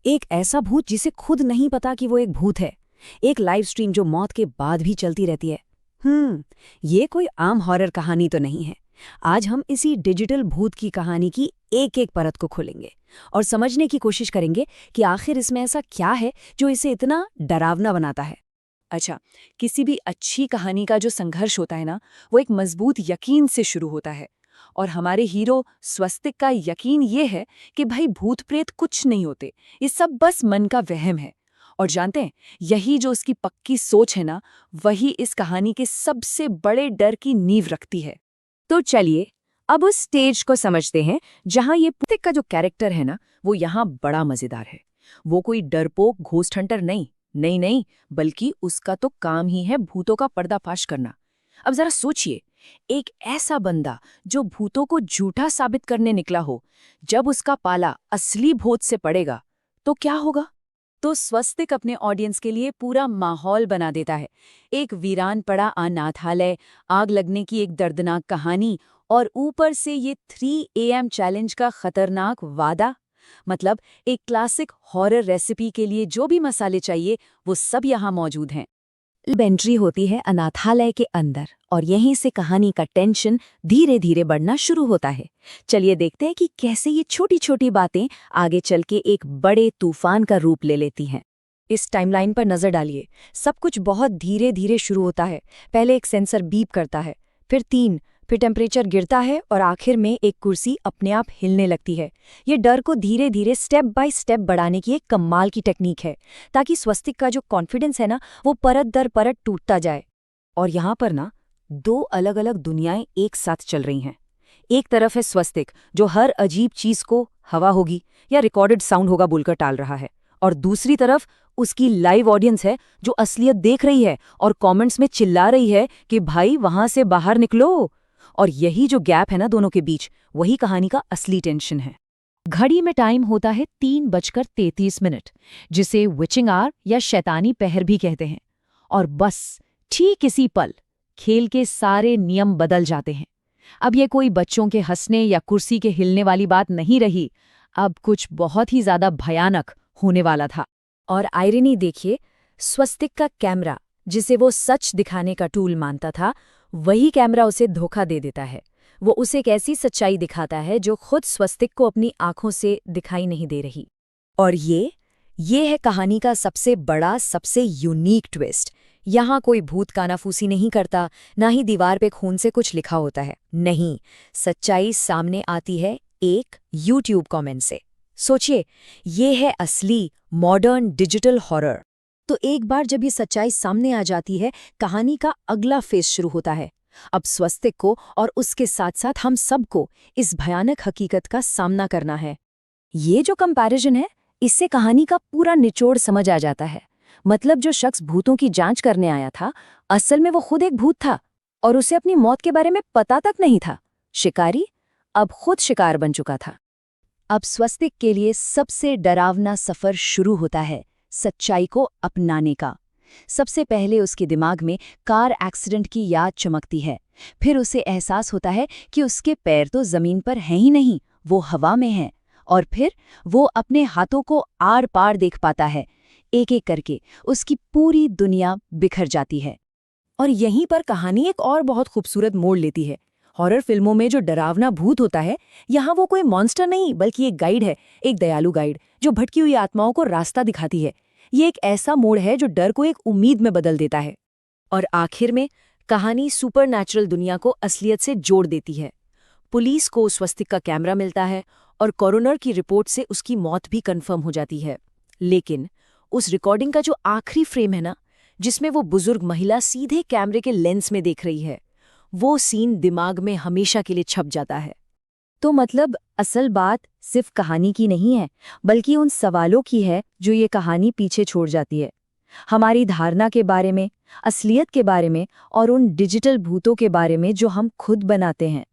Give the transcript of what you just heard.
एक ऐसा भूत जिसे खुद नहीं पता कि वो एक भूत है। एक लाइव स्ट्रीम जो मौत के बाद भी चलती रहती है। ये कोई आम हॉरर कहानी तो नहीं है। आज हम इसी डिजिटल भूत की कहानी की एक एक परत को खोलेंगे और समझने की कोशिश करेंगे कि आखिर इसमें ऐसा क्या है जो इसे इतना डरावना बनाता है। अच्छा, किसी भी अच्छी कहानी का जो संघर्ष होता है ना, वो एक मजबूत यकीन से शुरू होता है। और हमारे हीरो स्वस्तिक का यकीन ये है कि भाई भूत प्रेत कुछ नहीं होते, ये सब बस मन का वहम है। और जानते हैं, यही जो उसकी पक्की सोच है ना, वही इस कहानी के सबसे बड़े डर की नींव रखती है। तो चलिए अब उस स्टेज को समझते हैं जहां ये पुतिक का जो कैरेक्टर है ना, वो यहाँ बड़ा मजेदार है। वो कोई डरपोक घोस्ट हंटर नहीं नहीं नहीं, बल्कि उसका तो काम ही है भूतों का पर्दाफाश करना। अब जरा सोचिए, एक ऐसा बंदा जो भूतों को झूठा साबित करने निकला हो, जब उसका पाला असली भूत से पड़ेगा तो क्या होगा? तो स्वस्तिक अपने ऑडियंस के लिए पूरा माहौल बना देता है। एक वीरान पड़ा अनाथालय, आग लगने की एक दर्दनाक कहानी और ऊपर से ये 3 AM चैलेंज का खतरनाक वादा। मतलब एक क्लासिक हॉरर रेसिपी के लिए जो भी मसाले चाहिए वो सब यहाँ मौजूद हैं। एंट्री होती है अनाथालय के अंदर और यहीं से कहानी का टेंशन धीरे धीरे बढ़ना शुरू होता है। चलिए देखते हैं कि कैसे ये छोटी छोटी बातें आगे चल के एक बड़े तूफान का रूप ले लेती हैं। इस टाइमलाइन पर नजर डालिए। सब कुछ बहुत धीरे धीरे शुरू होता है। पहले एक सेंसर बीप करता है, फिर 3, फिर टेम्परेचर गिरता है और आखिर में एक कुर्सी अपने आप हिलने लगती है। ये डर को धीरे धीरे स्टेप बाय स्टेप बढ़ाने की एक कमाल की टेक्निक है, ताकि स्वस्तिक का जो कॉन्फिडेंस है ना, वो परत दर परत टूटता जाए। और यहाँ पर ना 2 अलग अलग दुनियाएं एक साथ चल रही हैं। एक तरफ है स्वस्तिक, जो हर अजीब चीज को हवा होगी या रिकॉर्डेड साउंड होगा बोलकर टाल रहा है, और दूसरी तरफ उसकी लाइव ऑडियंस है जो असलियत देख रही है और कमेंट्स में चिल्ला रही है कि भाई वहां से बाहर निकलो। और यही जो गैप है ना दोनों के बीच, वही कहानी का असली टेंशन है। घड़ी में टाइम होता है 3:33, जिसे विचिंग आवर या शैतानी पहर भी कहते हैं। और बस ठीक इसी पल खेल के सारे नियम बदल जाते हैं। अब ये कोई बच्चों के हंसने या कुर्सी के हिलने वाली बात नहीं रही, अब कुछ बहुत ही ज्यादा भयानक होने वाला था। और आयरनी देखिए, स्वस्तिक का कैमरा, जिसे वो सच दिखाने का टूल मानता था, वही कैमरा उसे धोखा दे देता है। वो उसे एक ऐसी सच्चाई दिखाता है जो खुद स्वस्तिक को अपनी आंखों से दिखाई नहीं दे रही। और ये है कहानी का सबसे बड़ा, सबसे यूनिक ट्विस्ट। यहाँ कोई भूत कानाफूसी नहीं करता, ना ही दीवार पे खून से कुछ लिखा होता है। नहीं, सच्चाई सामने आती है एक YouTube कमेंट से। सोचिए, ये है असली मॉडर्न डिजिटल हॉरर। तो एक बार जब ये सच्चाई सामने आ जाती है, कहानी का अगला फेज शुरू होता है। अब स्वस्तिक को और उसके साथ साथ हम सबको इस भयानक हकीकत का सामना करना है। ये जो कंपैरिजन है, इससे कहानी का पूरा निचोड़ समझ आ जाता है। मतलब जो शख्स भूतों की जांच करने आया था, असल में वो खुद एक भूत था और उसे अपनी मौत के बारे में पता तक नहीं था। शिकारी अब खुद शिकार बन चुका था। अब स्वस्तिक के लिए सबसे डरावना सफर शुरू होता है, सच्चाई को अपनाने का। सबसे पहले उसके दिमाग में कार एक्सीडेंट की याद चमकती है। फिर उसे एहसास होता है कि उसके पैर तो जमीन पर हैं ही नहीं, वो हवा में हैं। और फिर वो अपने हाथों को आर पार देख पाता है। एक एक करके उसकी पूरी दुनिया बिखर जाती है। और यहीं पर कहानी एक और बहुत खूबसूरत मोड़ लेती है। हॉरर फिल्मों में जो डरावना भूत होता है, यहाँ वो कोई मॉन्स्टर नहीं, बल्कि एक गाइड है, एक दयालु गाइड जो भटकी हुई आत्माओं को रास्ता दिखाती है। ये एक ऐसा मोड़ है जो डर को एक उम्मीद में बदल देता है। और आखिर में कहानी सुपरनैचुरल दुनिया को असलियत से जोड़ देती है। पुलिस को स्वस्तिक का कैमरा मिलता है और कोरोनर की रिपोर्ट से उसकी मौत भी कंफर्म हो जाती है। लेकिन उस रिकॉर्डिंग का जो आखिरी फ्रेम है ना, जिसमें वो बुजुर्ग महिला सीधे कैमरे के लेंस में देख रही है, वो सीन दिमाग में हमेशा के लिए छप जाता है। तो मतलब असल बात सिर्फ कहानी की नहीं है, बल्कि उन सवालों की है जो ये कहानी पीछे छोड़ जाती है। हमारी धारणा के बारे में, असलियत के बारे में और उन डिजिटल भूतों के बारे में जो हम खुद बनाते हैं।